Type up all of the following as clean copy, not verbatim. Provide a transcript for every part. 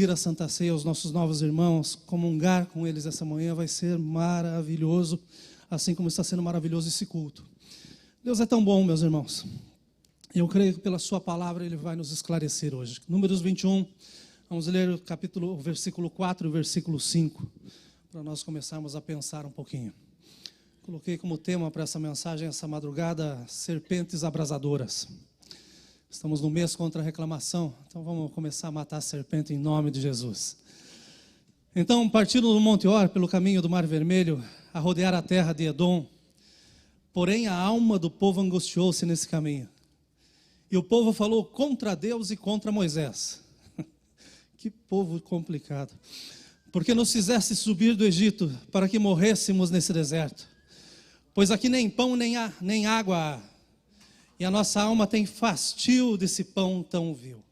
Ir à Santa Ceia aos nossos novos irmãos, comungar com eles essa manhã vai ser maravilhoso, assim como está sendo maravilhoso esse culto. Deus é tão bom, meus irmãos. Eu creio que pela sua palavra Ele vai nos esclarecer hoje. Números 21, vamos ler o versículo 4 e o versículo 5, para nós começarmos a pensar um pouquinho. Coloquei como tema para essa mensagem, essa madrugada, serpentes abrasadoras. Estamos no mês contra a reclamação, então vamos começar a matar a serpente em nome de Jesus. Então, partindo do Monte Or, pelo caminho do Mar Vermelho, a rodear a terra de Edom, porém a alma do povo angustiou-se nesse caminho. E o povo falou contra Deus e contra Moisés. Que povo complicado. Porque nos fizesse subir do Egito, para que morrêssemos nesse deserto. Pois aqui nem pão nem água há. E a nossa alma tem fastio desse pão tão vil.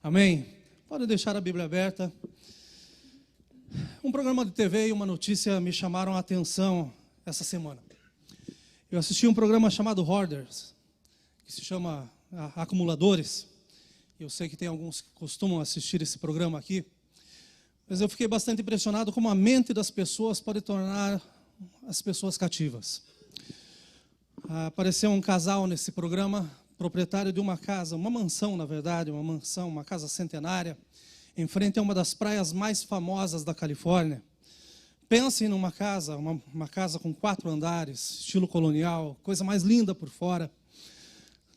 Amém? Pode deixar a Bíblia aberta. Um programa de TV e uma notícia me chamaram a atenção essa semana. Eu assisti um programa chamado Hoarders, que se chama Acumuladores. Eu sei que tem alguns que costumam assistir esse programa aqui. Mas eu fiquei bastante impressionado como a mente das pessoas pode tornar as pessoas cativas. Apareceu um casal nesse programa, proprietário de uma casa, uma mansão, na verdade, uma casa centenária, em frente a uma das praias mais famosas da Califórnia. Pensem numa casa, uma casa com 4 andares, estilo colonial, coisa mais linda por fora.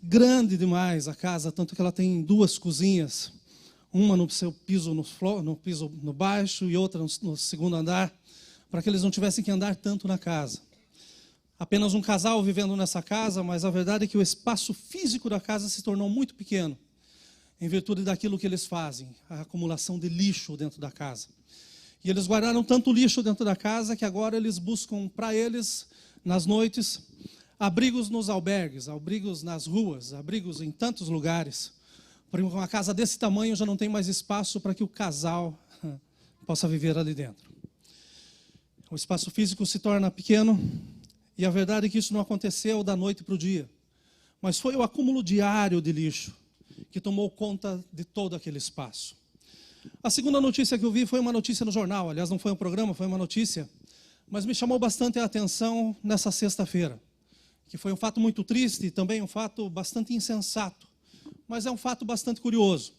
Grande demais a casa, tanto que ela tem 2 cozinhas, uma no seu piso no piso no baixo e outra no segundo andar, para que eles não tivessem que andar tanto na casa. Apenas um casal vivendo nessa casa, mas a verdade é que o espaço físico da casa se tornou muito pequeno, em virtude daquilo que eles fazem, a acumulação de lixo dentro da casa. E eles guardaram tanto lixo dentro da casa que agora eles buscam para eles, nas noites, abrigos nos albergues, abrigos nas ruas, abrigos em tantos lugares. Porque uma casa desse tamanho já não tem mais espaço para que o casal possa viver ali dentro. O espaço físico se torna pequeno. E a verdade é que isso não aconteceu da noite para o dia, mas foi o acúmulo diário de lixo que tomou conta de todo aquele espaço. A segunda notícia que eu vi foi uma notícia no jornal, aliás não foi um programa, foi uma notícia, mas me chamou bastante a atenção nessa sexta-feira, que foi um fato muito triste e também um fato bastante insensato, mas é um fato bastante curioso,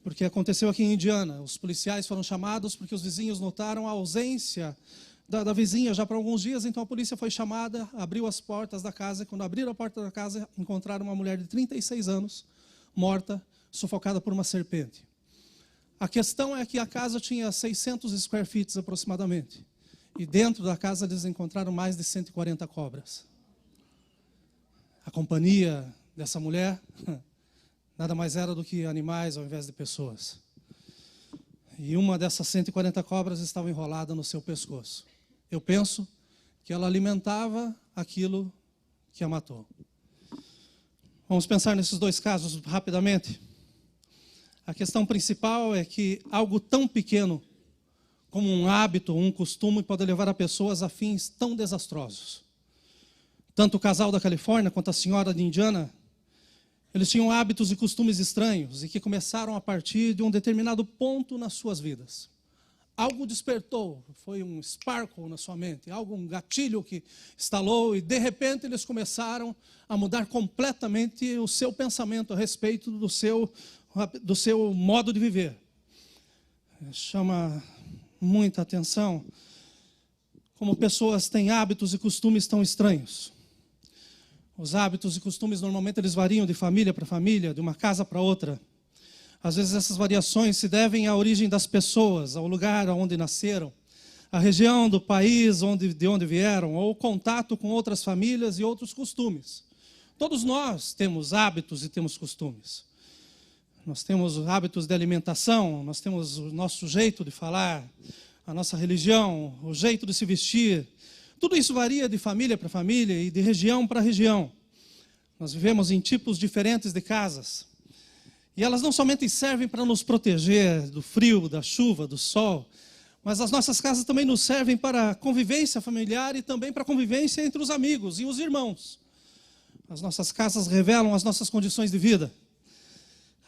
porque aconteceu aqui em Indiana. Os policiais foram chamados porque os vizinhos notaram a ausência da vizinha já por alguns dias, então a polícia foi chamada, abriu as portas da casa, e quando abriram a porta da casa, encontraram uma mulher de 36 anos, morta, sufocada por uma serpente. A questão é que a casa tinha 600 square feet aproximadamente, e dentro da casa eles encontraram mais de 140 cobras. A companhia dessa mulher nada mais era do que animais ao invés de pessoas. E uma dessas 140 cobras estava enrolada no seu pescoço. Eu penso que ela alimentava aquilo que a matou. Vamos pensar nesses 2 casos rapidamente. A questão principal é que algo tão pequeno como um hábito, um costume, pode levar a pessoas a fins tão desastrosos. Tanto o casal da Califórnia quanto a senhora de Indiana, eles tinham hábitos e costumes estranhos e que começaram a partir de um determinado ponto nas suas vidas. Algo despertou, foi um sparkle na sua mente, um gatilho que estalou e de repente eles começaram a mudar completamente o seu pensamento a respeito do seu modo de viver. Chama muita atenção como pessoas têm hábitos e costumes tão estranhos. Os hábitos e costumes normalmente eles variam de família para família, de uma casa para outra. Às vezes essas variações se devem à origem das pessoas, ao lugar onde nasceram, à região do país de onde vieram, ou contato com outras famílias e outros costumes. Todos nós temos hábitos e temos costumes. Nós temos hábitos de alimentação, nós temos o nosso jeito de falar, a nossa religião, o jeito de se vestir. Tudo isso varia de família para família e de região para região. Nós vivemos em tipos diferentes de casas. E elas não somente servem para nos proteger do frio, da chuva, do sol, mas as nossas casas também nos servem para a convivência familiar e também para a convivência entre os amigos e os irmãos. As nossas casas revelam as nossas condições de vida.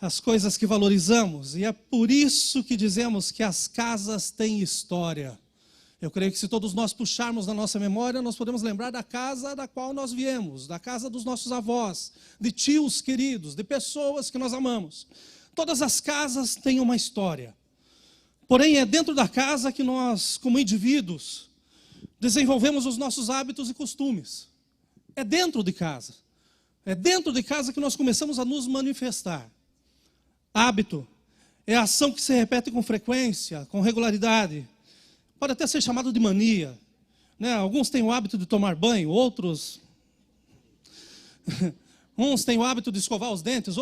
as coisas que valorizamos. E é por isso que dizemos que as casas têm história. Eu creio que se todos nós puxarmos na nossa memória, nós podemos lembrar da casa da qual nós viemos, da casa dos nossos avós, de tios queridos, de pessoas que nós amamos. Todas as casas têm uma história. Porém, é dentro da casa que nós, como indivíduos, desenvolvemos os nossos hábitos e costumes. É dentro de casa. É dentro de casa que nós começamos a nos manifestar. Hábito é a ação que se repete com frequência, com regularidade. Pode até ser chamado de mania, né? Alguns têm o hábito de tomar banho, outros... Uns têm o hábito de escovar os dentes,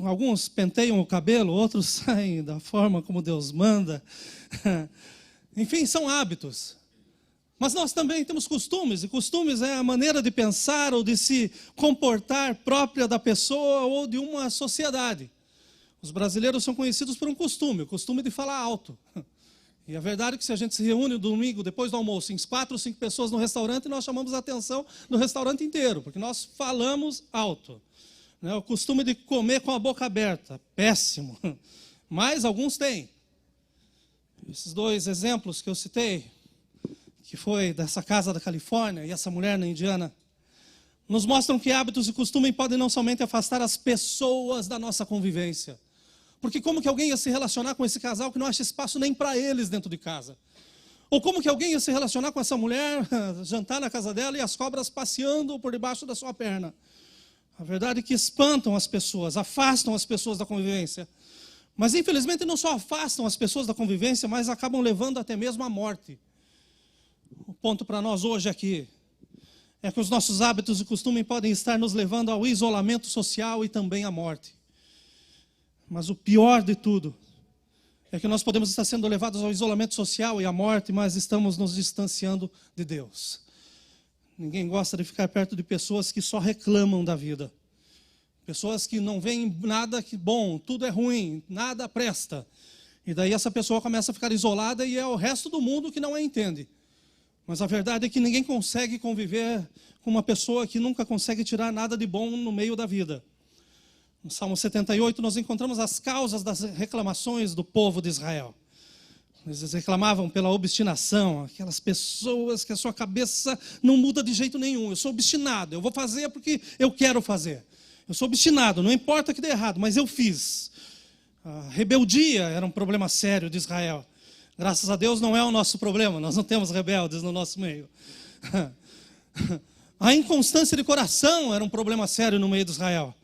alguns penteiam o cabelo, outros saem da forma como Deus manda. Enfim, são hábitos. Mas nós também temos costumes, e costumes é a maneira de pensar ou de se comportar própria da pessoa ou de uma sociedade. Os brasileiros são conhecidos por um costume, o costume de falar alto. E a verdade é que se a gente se reúne no domingo, depois do almoço, em 4 ou 5 pessoas no restaurante, nós chamamos a atenção do restaurante inteiro, porque nós falamos alto. O costume de comer com a boca aberta, péssimo. Mas alguns têm. Esses 2 exemplos que eu citei, que foi dessa casa da Califórnia e essa mulher na Indiana, nos mostram que hábitos e costumes podem não somente afastar as pessoas da nossa convivência. Porque como que alguém ia se relacionar com esse casal que não acha espaço nem para eles dentro de casa? Ou como que alguém ia se relacionar com essa mulher, jantar na casa dela e as cobras passeando por debaixo da sua perna? A verdade é que espantam as pessoas, afastam as pessoas da convivência. Mas infelizmente não só afastam as pessoas da convivência, mas acabam levando até mesmo à morte. O ponto para nós hoje aqui é que os nossos hábitos e costumes podem estar nos levando ao isolamento social e também à morte. Mas o pior de tudo é que nós podemos estar sendo levados ao isolamento social e à morte, mas estamos nos distanciando de Deus. Ninguém gosta de ficar perto de pessoas que só reclamam da vida. Pessoas que não veem nada que bom, tudo é ruim, nada presta. E daí essa pessoa começa a ficar isolada e é o resto do mundo que não a entende. Mas a verdade é que ninguém consegue conviver com uma pessoa que nunca consegue tirar nada de bom no meio da vida. No Salmo 78 nós encontramos as causas das reclamações do povo de Israel. Eles reclamavam pela obstinação, aquelas pessoas que a sua cabeça não muda de jeito nenhum. Eu sou obstinado, eu vou fazer porque eu quero fazer. Eu sou obstinado, não importa que dê errado, mas eu fiz. A rebeldia era um problema sério de Israel. Graças a Deus não é o nosso problema, nós não temos rebeldes no nosso meio. A inconstância de coração era um problema sério no meio de Israel.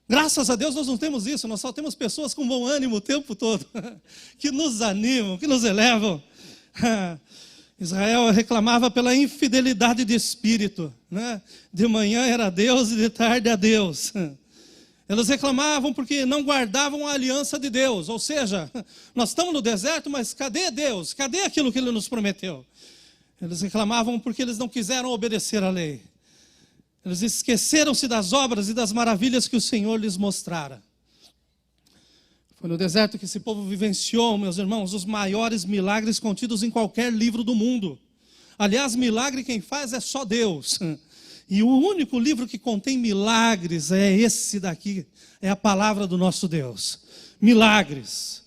Graças a Deus nós não temos isso, nós só temos pessoas com bom ânimo o tempo todo, que nos animam, que nos elevam. Israel reclamava pela infidelidade de espírito, né? De manhã era Deus e de tarde a Deus. Eles reclamavam porque não guardavam a aliança de Deus, ou seja, nós estamos no deserto, mas cadê Deus? Cadê aquilo que Ele nos prometeu? Eles reclamavam porque eles não quiseram obedecer à lei. Eles esqueceram-se das obras e das maravilhas que o Senhor lhes mostrara. Foi no deserto que esse povo vivenciou, meus irmãos, os maiores milagres contidos em qualquer livro do mundo. Aliás, milagre quem faz é só Deus. E o único livro que contém milagres é esse daqui, é a palavra do nosso Deus. Milagres.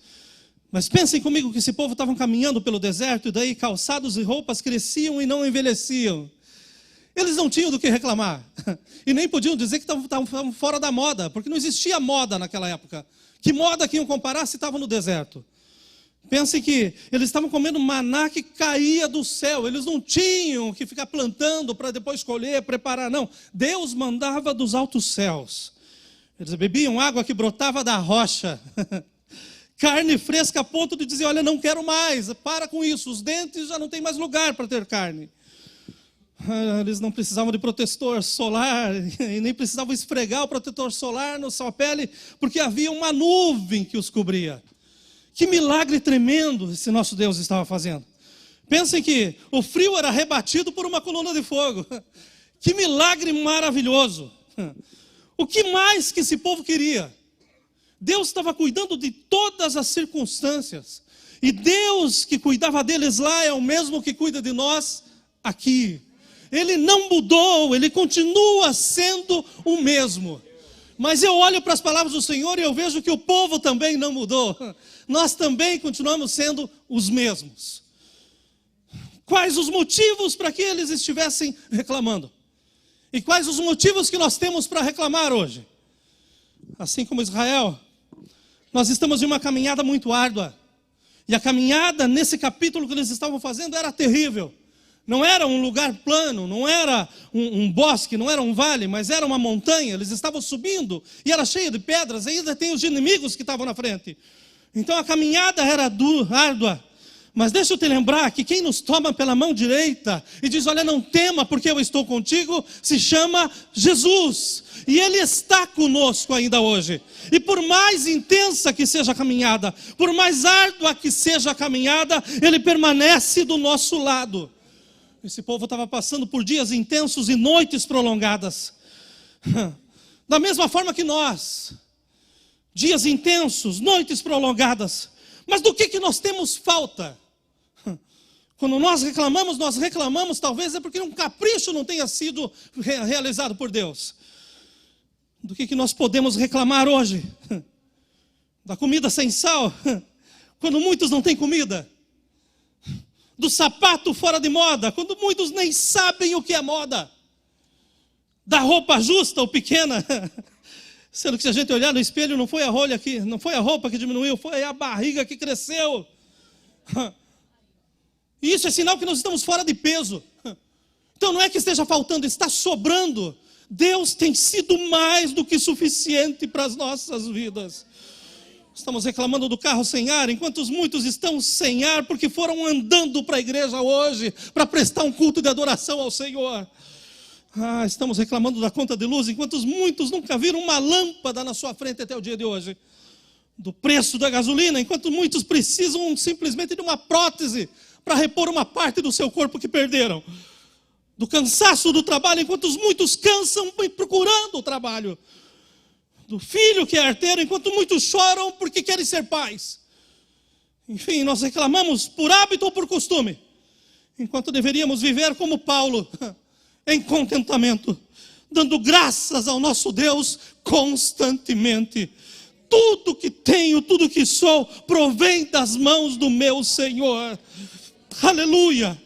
Mas pensem comigo que esse povo estava caminhando pelo deserto e daí calçados e roupas cresciam e não envelheciam. Eles não tinham do que reclamar. E nem podiam dizer que estavam fora da moda, porque não existia moda naquela época. Que moda que iam comparar se estavam no deserto? Pensem que eles estavam comendo maná que caía do céu. Eles não tinham que ficar plantando para depois colher, preparar, não. Deus mandava dos altos céus. Eles bebiam água que brotava da rocha. Carne fresca a ponto de dizer, olha, não quero mais, para com isso. Os dentes já não tem mais lugar para ter carne. Eles não precisavam de protetor solar e nem precisavam esfregar o protetor solar na sua pele, porque havia uma nuvem que os cobria. Que milagre tremendo esse nosso Deus estava fazendo. Pensem que o frio era rebatido por uma coluna de fogo. Que milagre maravilhoso. O que mais que esse povo queria? Deus estava cuidando de todas as circunstâncias. E Deus que cuidava deles lá é o mesmo que cuida de nós aqui. Ele não mudou, Ele continua sendo o mesmo. Mas eu olho para as palavras do Senhor e eu vejo que o povo também não mudou. Nós também continuamos sendo os mesmos. Quais os motivos para que eles estivessem reclamando? E quais os motivos que nós temos para reclamar hoje? Assim como Israel, nós estamos em uma caminhada muito árdua. E a caminhada nesse capítulo que eles estavam fazendo era terrível. Não era um lugar plano, não era um bosque, não era um vale, mas era uma montanha. Eles estavam subindo e era cheio de pedras, ainda tem os inimigos que estavam na frente. Então a caminhada era árdua. Mas deixa eu te lembrar que quem nos toma pela mão direita e diz, olha, não tema porque eu estou contigo, se chama Jesus. E Ele está conosco ainda hoje. E por mais intensa que seja a caminhada, por mais árdua que seja a caminhada, Ele permanece do nosso lado. Esse povo estava passando por dias intensos e noites prolongadas. Da mesma forma que nós. Dias intensos, noites prolongadas. Mas do que nós temos falta? Quando nós reclamamos talvez é porque um capricho não tenha sido realizado por Deus. Do que nós podemos reclamar hoje? Da comida sem sal, quando muitos não têm comida. Do sapato fora de moda, quando muitos nem sabem o que é moda. Da roupa justa ou pequena, sendo que se a gente olhar no espelho, não foi a roupa que diminuiu, foi a barriga que cresceu. E isso é sinal que nós estamos fora de peso. Então não é que esteja faltando, está sobrando. Deus tem sido mais do que suficiente para as nossas vidas. Estamos reclamando do carro sem ar, enquanto muitos estão sem ar porque foram andando para a igreja hoje para prestar um culto de adoração ao Senhor. Estamos reclamando da conta de luz, enquanto muitos nunca viram uma lâmpada na sua frente até o dia de hoje. Do preço da gasolina, enquanto muitos precisam simplesmente de uma prótese para repor uma parte do seu corpo que perderam. Do cansaço do trabalho, enquanto muitos cansam procurando o trabalho. Do filho que é arteiro, enquanto muitos choram porque querem ser pais. Enfim, nós reclamamos por hábito ou por costume, enquanto deveríamos viver como Paulo, em contentamento, dando graças ao nosso Deus constantemente. Tudo que tenho, tudo que sou, provém das mãos do meu Senhor. Aleluia!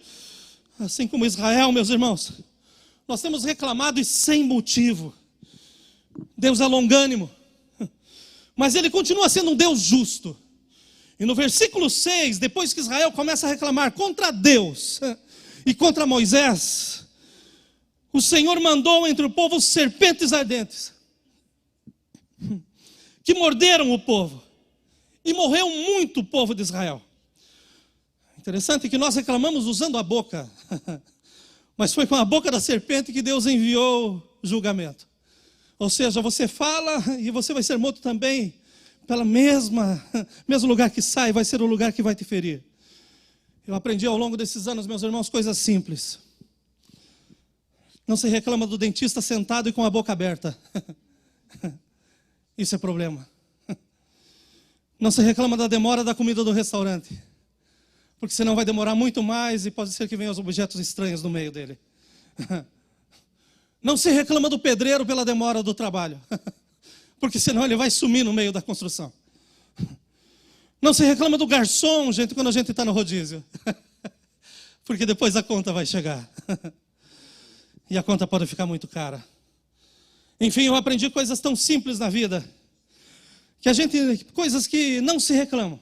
Assim como Israel, meus irmãos, nós temos reclamado e sem motivo. Deus é longânimo, mas Ele continua sendo um Deus justo. E no versículo 6, depois que Israel começa a reclamar contra Deus e contra Moisés, o Senhor mandou entre o povo serpentes ardentes, que morderam o povo, e morreu muito o povo de Israel. Interessante que nós reclamamos usando a boca, mas foi com a boca da serpente que Deus enviou julgamento. Ou seja, você fala e você vai ser morto também pelo mesmo lugar que sai, vai ser o lugar que vai te ferir. Eu aprendi ao longo desses anos, meus irmãos, coisas simples. Não se reclama do dentista sentado e com a boca aberta. Isso é problema. Não se reclama da demora da comida do restaurante, porque senão vai demorar muito mais e pode ser que venham os objetos estranhos no meio dele. Não se reclama do pedreiro pela demora do trabalho, porque senão ele vai sumir no meio da construção. Não se reclama do garçom, gente, quando a gente está no rodízio, porque depois a conta vai chegar. E a conta pode ficar muito cara. Enfim, eu aprendi coisas tão simples na vida, coisas que não se reclamam.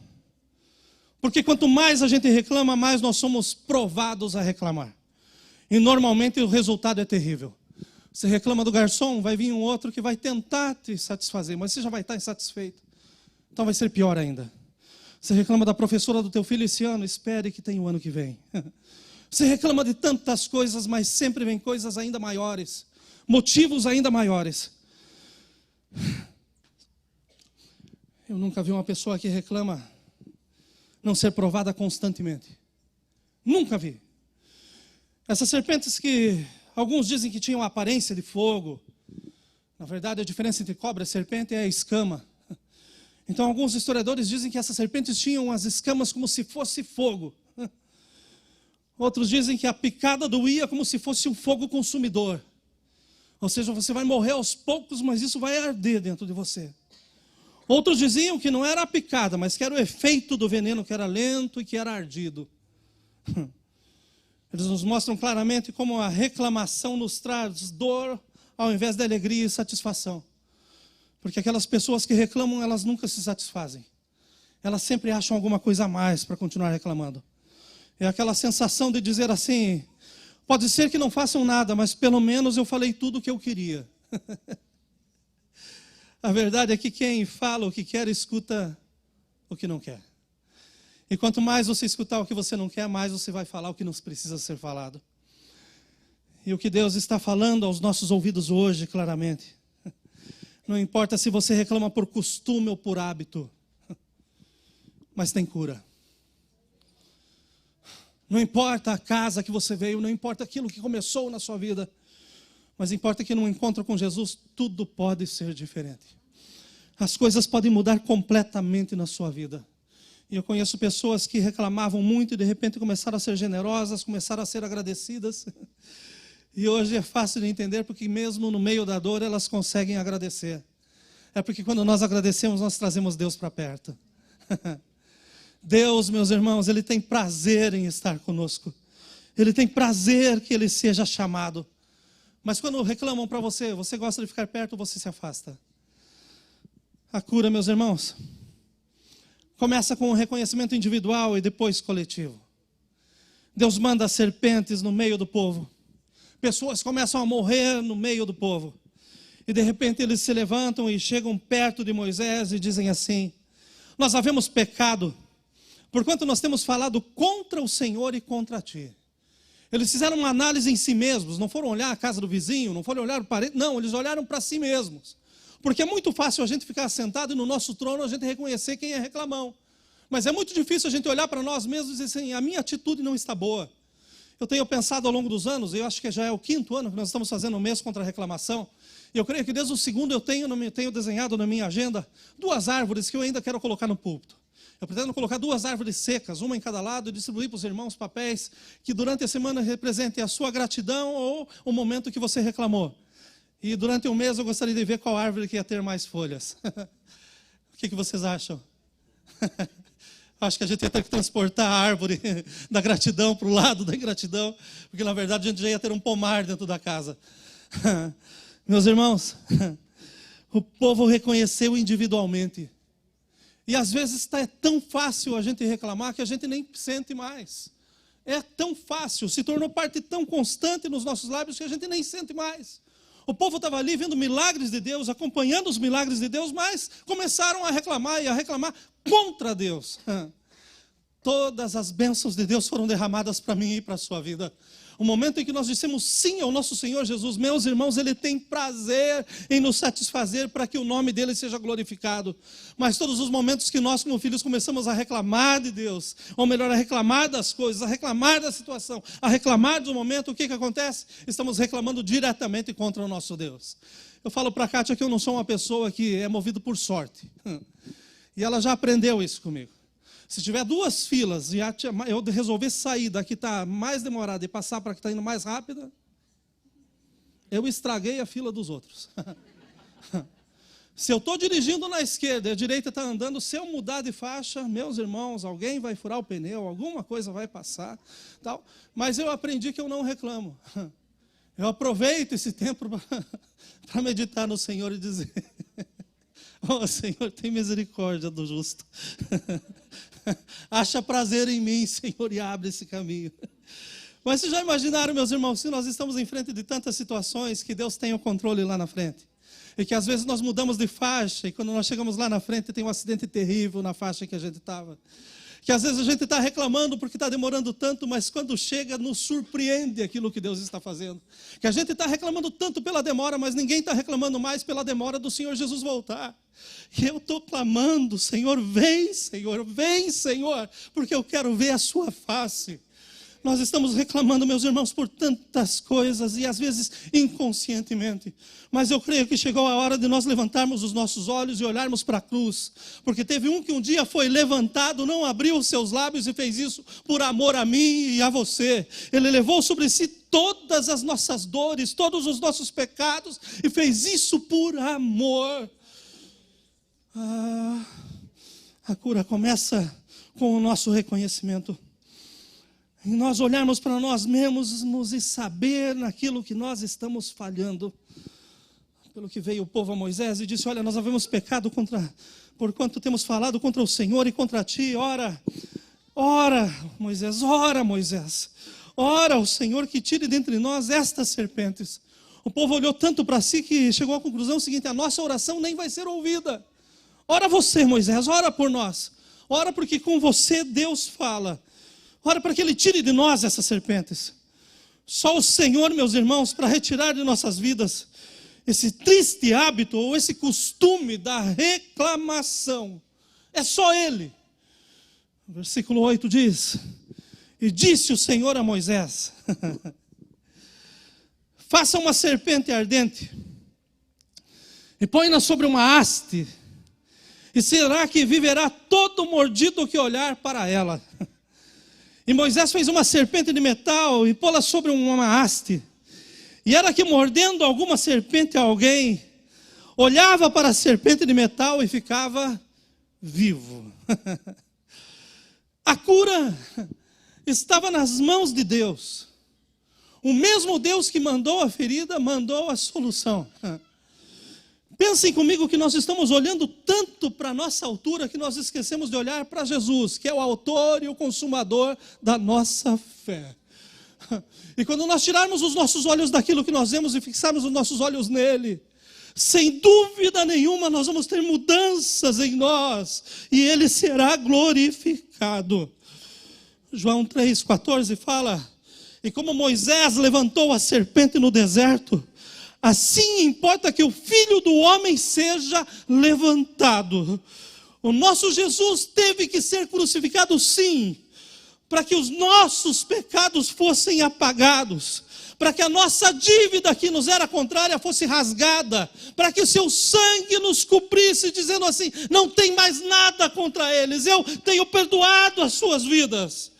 Porque quanto mais a gente reclama, mais nós somos provados a reclamar. E normalmente o resultado é terrível. Você reclama do garçom, vai vir um outro que vai tentar te satisfazer, mas você já vai estar insatisfeito. Então vai ser pior ainda. Você reclama da professora do teu filho esse ano, espere que tem o ano que vem. Você reclama de tantas coisas, mas sempre vem coisas ainda maiores, motivos ainda maiores. Eu nunca vi uma pessoa que reclama não ser provada constantemente. Nunca vi. Essas serpentes que alguns dizem que tinham a aparência de fogo. Na verdade, a diferença entre cobra e serpente é a escama. Então, alguns historiadores dizem que essas serpentes tinham as escamas como se fosse fogo. Outros dizem que a picada doía como se fosse um fogo consumidor. Ou seja, você vai morrer aos poucos, mas isso vai arder dentro de você. Outros diziam que não era a picada, mas que era o efeito do veneno, que era lento e que era ardido. Eles nos mostram claramente como a reclamação nos traz dor ao invés de alegria e satisfação. Porque aquelas pessoas que reclamam, elas nunca se satisfazem. Elas sempre acham alguma coisa a mais para continuar reclamando. É aquela sensação de dizer assim, pode ser que não façam nada, mas pelo menos eu falei tudo o que eu queria. A verdade é que quem fala o que quer, escuta o que não quer. E quanto mais você escutar o que você não quer, mais você vai falar o que não precisa ser falado. E o que Deus está falando aos nossos ouvidos hoje, claramente, não importa se você reclama por costume ou por hábito, mas tem cura. Não importa a casa que você veio, não importa aquilo que começou na sua vida, mas importa que no encontro com Jesus, tudo pode ser diferente. As coisas podem mudar completamente na sua vida. E eu conheço pessoas que reclamavam muito e de repente começaram a ser generosas, começaram a ser agradecidas. E hoje é fácil de entender porque mesmo no meio da dor elas conseguem agradecer. É porque quando nós agradecemos, nós trazemos Deus para perto. Deus, meus irmãos, Ele tem prazer em estar conosco. Ele tem prazer que Ele seja chamado. Mas quando reclamam para você, você gosta de ficar perto ou você se afasta? A cura, meus irmãos, começa com um reconhecimento individual e depois coletivo. Deus manda serpentes no meio do povo. Pessoas começam a morrer no meio do povo. E de repente eles se levantam e chegam perto de Moisés e dizem assim, nós havemos pecado, porquanto nós temos falado contra o Senhor e contra ti. Eles fizeram uma análise em si mesmos, não foram olhar a casa do vizinho, não foram olhar o parente, não, eles olharam para si mesmos. Porque é muito fácil a gente ficar sentado e no nosso trono a gente reconhecer quem é reclamão. Mas é muito difícil a gente olhar para nós mesmos e dizer assim, a minha atitude não está boa. Eu tenho pensado ao longo dos anos, eu acho que já é o 5º ano que nós estamos fazendo um mês contra a reclamação. E eu creio que desde o 2º eu tenho desenhado na minha agenda 2 árvores que eu ainda quero colocar no púlpito. Eu pretendo colocar 2 árvores secas, uma em cada lado, e distribuir para os irmãos papéis que durante a semana representem a sua gratidão ou o momento que você reclamou. E durante um mês eu gostaria de ver qual árvore que ia ter mais folhas. O que vocês acham? Acho que a gente ia ter que transportar a árvore da gratidão para o lado da ingratidão, porque na verdade a gente já ia ter um pomar dentro da casa. Meus irmãos, o povo reconheceu individualmente. E às vezes é tão fácil a gente reclamar que a gente nem sente mais. É tão fácil, se tornou parte tão constante nos nossos lábios que a gente nem sente mais. O povo estava ali vendo milagres de Deus, acompanhando os milagres de Deus, mas começaram a reclamar e a reclamar contra Deus. Todas as bênçãos de Deus foram derramadas para mim e para a sua vida. O momento em que nós dissemos sim ao nosso Senhor Jesus, meus irmãos, Ele tem prazer em nos satisfazer para que o nome dEle seja glorificado. Mas todos os momentos que nós como filhos começamos a reclamar de Deus, ou melhor, a reclamar das coisas, a reclamar da situação, a reclamar do momento, o que acontece? Estamos reclamando diretamente contra o nosso Deus. Eu falo para a Kátia que eu não sou uma pessoa que é movido por sorte. E ela já aprendeu isso comigo. Se tiver 2 filas e eu resolver sair da que está mais demorada e passar para a que está indo mais rápida, eu estraguei a fila dos outros. Se eu estou dirigindo na esquerda e a direita está andando, se eu mudar de faixa, meus irmãos, alguém vai furar o pneu, alguma coisa vai passar. Tal. Mas eu aprendi que eu não reclamo. Eu aproveito esse tempo para meditar no Senhor e dizer... Oh, Senhor, tem misericórdia do justo. Acha prazer em mim, Senhor, e abre esse caminho. Mas vocês já imaginaram, meus irmãos, se nós estamos em frente de tantas situações que Deus tem o controle lá na frente? E que às vezes nós mudamos de faixa e quando nós chegamos lá na frente tem um acidente terrível na faixa que a gente estava. Que às vezes a gente está reclamando porque está demorando tanto, mas quando chega nos surpreende aquilo que Deus está fazendo. Que a gente está reclamando tanto pela demora, mas ninguém está reclamando mais pela demora do Senhor Jesus voltar. E eu estou clamando, Senhor, vem, Senhor, porque eu quero ver a sua face. Nós estamos reclamando, meus irmãos, por tantas coisas e às vezes inconscientemente. Mas eu creio que chegou a hora de nós levantarmos os nossos olhos e olharmos para a cruz. Porque teve um que um dia foi levantado, não abriu os seus lábios e fez isso por amor a mim e a você. Ele levou sobre si todas as nossas dores, todos os nossos pecados, e fez isso por amor. A cura começa com o nosso reconhecimento. E nós olharmos para nós mesmos e saber naquilo que nós estamos falhando. Pelo que veio o povo a Moisés e disse: olha, nós havemos pecado porquanto temos falado contra o Senhor e contra ti. Ora, Moisés, ora ao Senhor que tire dentre nós estas serpentes. O povo olhou tanto para si que chegou à conclusão seguinte: a nossa oração nem vai ser ouvida. Ora você, Moisés, ora por nós. Ora porque com você Deus fala. Ora para que Ele tire de nós essas serpentes. Só o Senhor, meus irmãos, para retirar de nossas vidas esse triste hábito ou esse costume da reclamação. É só Ele. O versículo 8 diz: e disse o Senhor a Moisés: faça uma serpente ardente e põe-na sobre uma haste, e será que viverá todo mordido que olhar para ela. E Moisés fez uma serpente de metal e pô-la sobre uma haste. E era que, mordendo alguma serpente a alguém, olhava para a serpente de metal e ficava vivo. A cura estava nas mãos de Deus. O mesmo Deus que mandou a ferida, mandou a solução. Pensem comigo que nós estamos olhando tanto para a nossa altura que nós esquecemos de olhar para Jesus, que é o autor e o consumador da nossa fé. E quando nós tirarmos os nossos olhos daquilo que nós vemos e fixarmos os nossos olhos nele, sem dúvida nenhuma nós vamos ter mudanças em nós e ele será glorificado. João 3,14 fala: e como Moisés levantou a serpente no deserto, assim importa que o Filho do Homem seja levantado. O nosso Jesus teve que ser crucificado, sim, para que os nossos pecados fossem apagados, para que a nossa dívida que nos era contrária fosse rasgada, para que o seu sangue nos cobrisse, dizendo assim: não tem mais nada contra eles, eu tenho perdoado as suas vidas.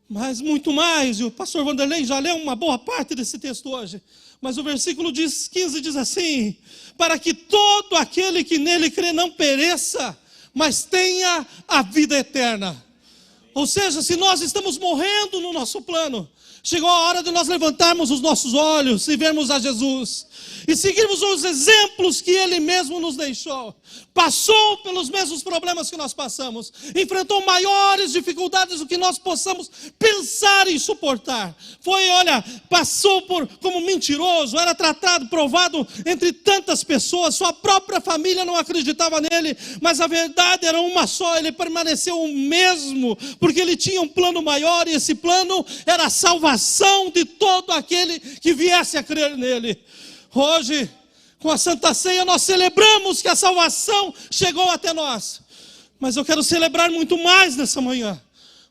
Mas muito mais, e o pastor Vanderlei já leu uma boa parte desse texto hoje, mas o versículo 15 diz assim: para que todo aquele que nele crê não pereça, mas tenha a vida eterna. Ou seja, se nós estamos morrendo no nosso plano, chegou a hora de nós levantarmos os nossos olhos e vermos a Jesus e seguirmos os exemplos que Ele mesmo nos deixou. Passou pelos mesmos problemas que nós passamos, enfrentou maiores dificuldades do que nós possamos pensar e suportar. Passou como mentiroso, era tratado, provado entre tantas pessoas, sua própria família não acreditava nele, mas a verdade era uma só: ele permaneceu o mesmo, porque ele tinha um plano maior, e esse plano era a salvação de todo aquele que viesse a crer nele. Hoje, com a Santa Ceia, nós celebramos que a salvação chegou até nós. Mas eu quero celebrar muito mais nessa manhã,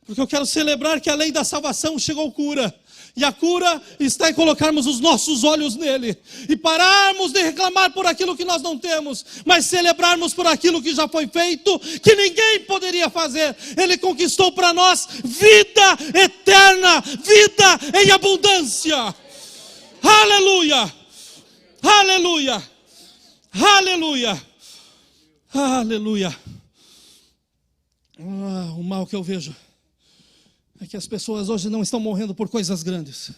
porque eu quero celebrar que além da salvação chegou cura. E a cura está em colocarmos os nossos olhos nele e pararmos de reclamar por aquilo que nós não temos, mas celebrarmos por aquilo que já foi feito, que ninguém poderia fazer. Ele conquistou para nós vida eterna, vida em abundância. Aleluia! Aleluia! Aleluia! Aleluia! O mal que eu vejo é que as pessoas hoje não estão morrendo por coisas grandes,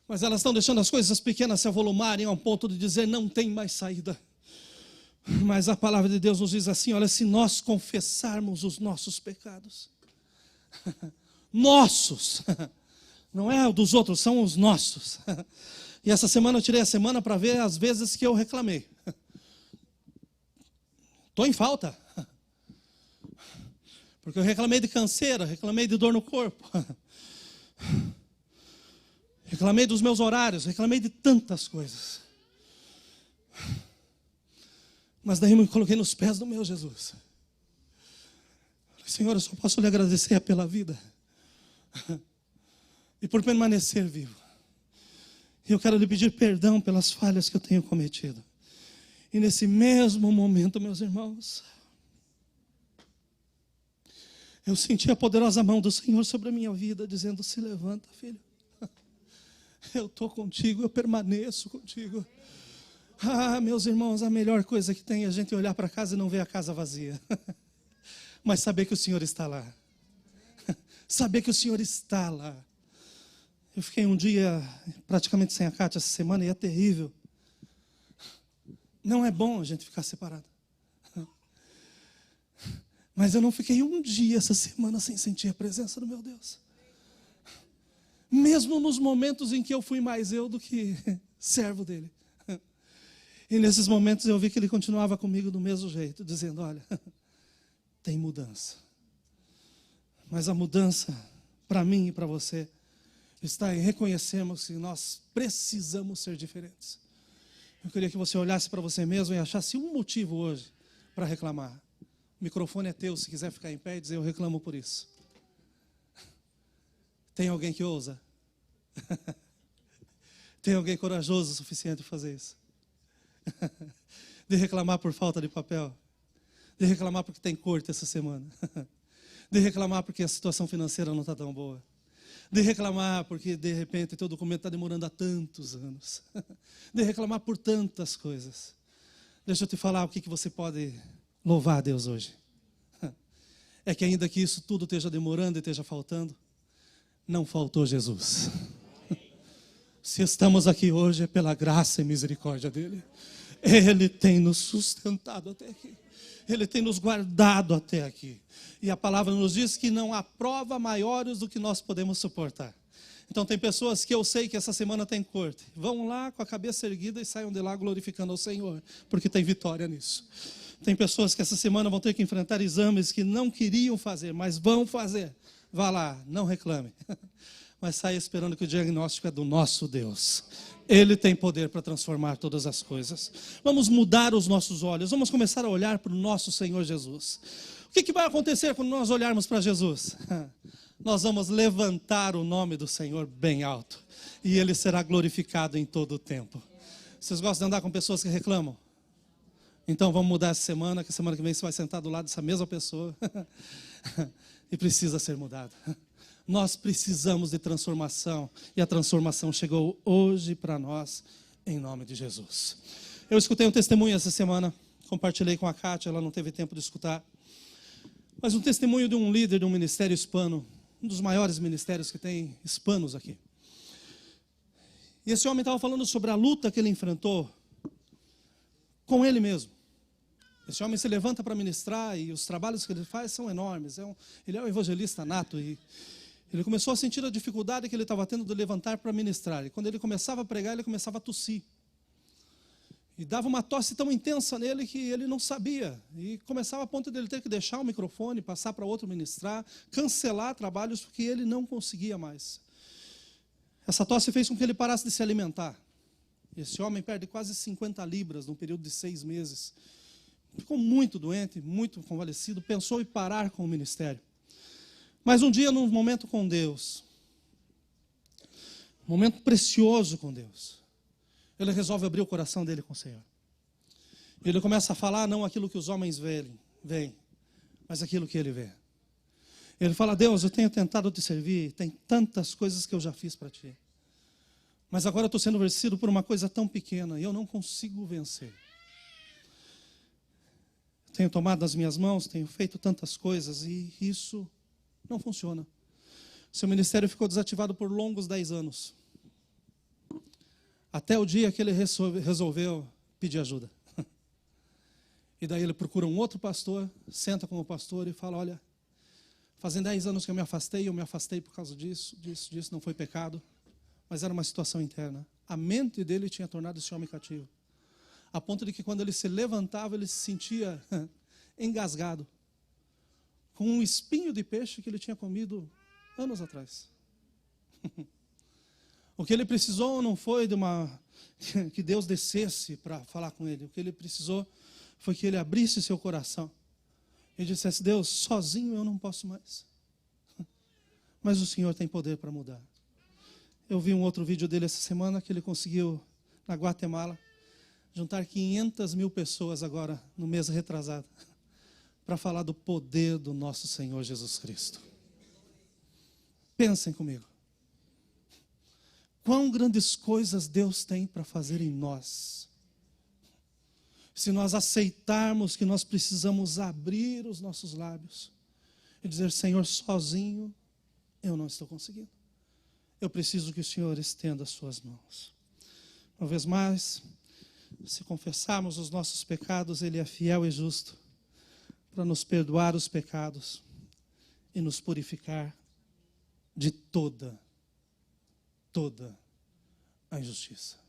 mas elas estão deixando as coisas pequenas se avolumarem ao ponto de dizer: não tem mais saída. Mas a palavra de Deus nos diz assim: olha, se nós confessarmos os nossos pecados, nossos, não é o dos outros, são os nossos. E essa semana eu tirei a semana para ver as vezes que eu reclamei. Estou em falta. Porque eu reclamei de canseira, reclamei de dor no corpo. Reclamei dos meus horários, reclamei de tantas coisas. Mas daí eu me coloquei nos pés do meu Jesus. Senhor, eu só posso lhe agradecer pela vida e por permanecer vivo. Eu quero lhe pedir perdão pelas falhas que eu tenho cometido. E nesse mesmo momento, meus irmãos, eu senti a poderosa mão do Senhor sobre a minha vida, dizendo: se levanta, filho. Eu estou contigo, eu permaneço contigo. Ah, meus irmãos, a melhor coisa que tem é a gente olhar para casa e não ver a casa vazia. Mas saber que o Senhor está lá. Saber que o Senhor está lá. Eu fiquei um dia praticamente sem a Kátia essa semana e é terrível. Não é bom a gente ficar separado. Mas eu não fiquei um dia essa semana sem sentir a presença do meu Deus. Mesmo nos momentos em que eu fui mais eu do que servo dele. E nesses momentos eu vi que ele continuava comigo do mesmo jeito, dizendo, olha, tem mudança. Mas a mudança, para mim e para você, está em reconhecermos que nós precisamos ser diferentes. Eu queria que você olhasse para você mesmo e achasse um motivo hoje para reclamar. O microfone é teu, se quiser ficar em pé e dizer, eu reclamo por isso. Tem alguém que ousa? Tem alguém corajoso o suficiente para fazer isso? De reclamar por falta de papel? De reclamar porque tem corte essa semana? De reclamar porque a situação financeira não está tão boa? De reclamar porque, de repente, teu documento está demorando há tantos anos? De reclamar por tantas coisas? Deixa eu te falar o que você pode louvar a Deus hoje. É que ainda que isso tudo esteja demorando e esteja faltando, não faltou Jesus. Se estamos aqui hoje é pela graça e misericórdia dEle. Ele tem nos sustentado até aqui. Ele tem nos guardado até aqui. E a palavra nos diz que não há prova maiores do que nós podemos suportar. Então tem pessoas que eu sei que essa semana tem corte. Vão lá com a cabeça erguida e saiam de lá glorificando ao Senhor, porque tem vitória nisso. Tem pessoas que essa semana vão ter que enfrentar exames que não queriam fazer, mas vão fazer. Vá lá, não reclame. Mas saia esperando que o diagnóstico é do nosso Deus. Ele tem poder para transformar todas as coisas. Vamos mudar os nossos olhos. Vamos começar a olhar para o nosso Senhor Jesus. O que vai acontecer quando nós olharmos para Jesus? Nós vamos levantar o nome do Senhor bem alto. E Ele será glorificado em todo o tempo. Vocês gostam de andar com pessoas que reclamam? Então vamos mudar essa semana, que semana que vem você vai sentar do lado dessa mesma pessoa. E precisa ser mudado. Nós precisamos de transformação. E a transformação chegou hoje para nós, em nome de Jesus. Eu escutei um testemunho essa semana. Compartilhei com a Kátia, ela não teve tempo de escutar. Mas um testemunho de um líder de um ministério hispano. Um dos maiores ministérios que tem hispanos aqui. E esse homem estava falando sobre a luta que ele enfrentou com ele mesmo. Esse homem se levanta para ministrar e os trabalhos que ele faz são enormes. Ele é um evangelista nato e ele começou a sentir a dificuldade que ele estava tendo de levantar para ministrar. E quando ele começava a pregar, ele começava a tossir. E dava uma tosse tão intensa nele que ele não sabia. E começava a ponto de ele ter que deixar o microfone, passar para outro ministrar, cancelar trabalhos porque ele não conseguia mais. Essa tosse fez com que ele parasse de se alimentar. Esse homem perde quase 50 libras num período de 6 meses. Ficou muito doente, muito convalescido, pensou em parar com o ministério. Mas um dia, num momento com Deus, um momento precioso com Deus, ele resolve abrir o coração dele com o Senhor. Ele começa a falar não aquilo que os homens veem, mas aquilo que ele vê. Ele fala, Deus, eu tenho tentado te servir, tem tantas coisas que eu já fiz para ti. Mas agora eu estou sendo vencido por uma coisa tão pequena e eu não consigo vencer. Tenho tomado nas minhas mãos, tenho feito tantas coisas e isso não funciona. Seu ministério ficou desativado por longos 10 anos. Até o dia que ele resolveu pedir ajuda. E daí ele procura um outro pastor, senta com o pastor e fala, olha, fazem 10 anos que eu me afastei por causa disso, não foi pecado, mas era uma situação interna. A mente dele tinha tornado esse homem cativo. A ponto de que quando ele se levantava, ele se sentia engasgado. Com um espinho de peixe que ele tinha comido anos atrás. O que ele precisou não foi que Deus descesse para falar com ele. O que ele precisou foi que ele abrisse seu coração. E dissesse, Deus, sozinho eu não posso mais. Mas o Senhor tem poder para mudar. Eu vi um outro vídeo dele essa semana que ele conseguiu, na Guatemala, juntar 500 mil pessoas agora, no mês retrasado, para falar do poder do nosso Senhor Jesus Cristo. Pensem comigo. quão grandes coisas Deus tem para fazer em nós. Se nós aceitarmos que nós precisamos abrir os nossos lábios e dizer: Senhor, sozinho eu não estou conseguindo. Eu preciso que o Senhor estenda as suas mãos. Uma vez mais, se confessarmos os nossos pecados, Ele é fiel e justo para nos perdoar os pecados e nos purificar de toda a injustiça.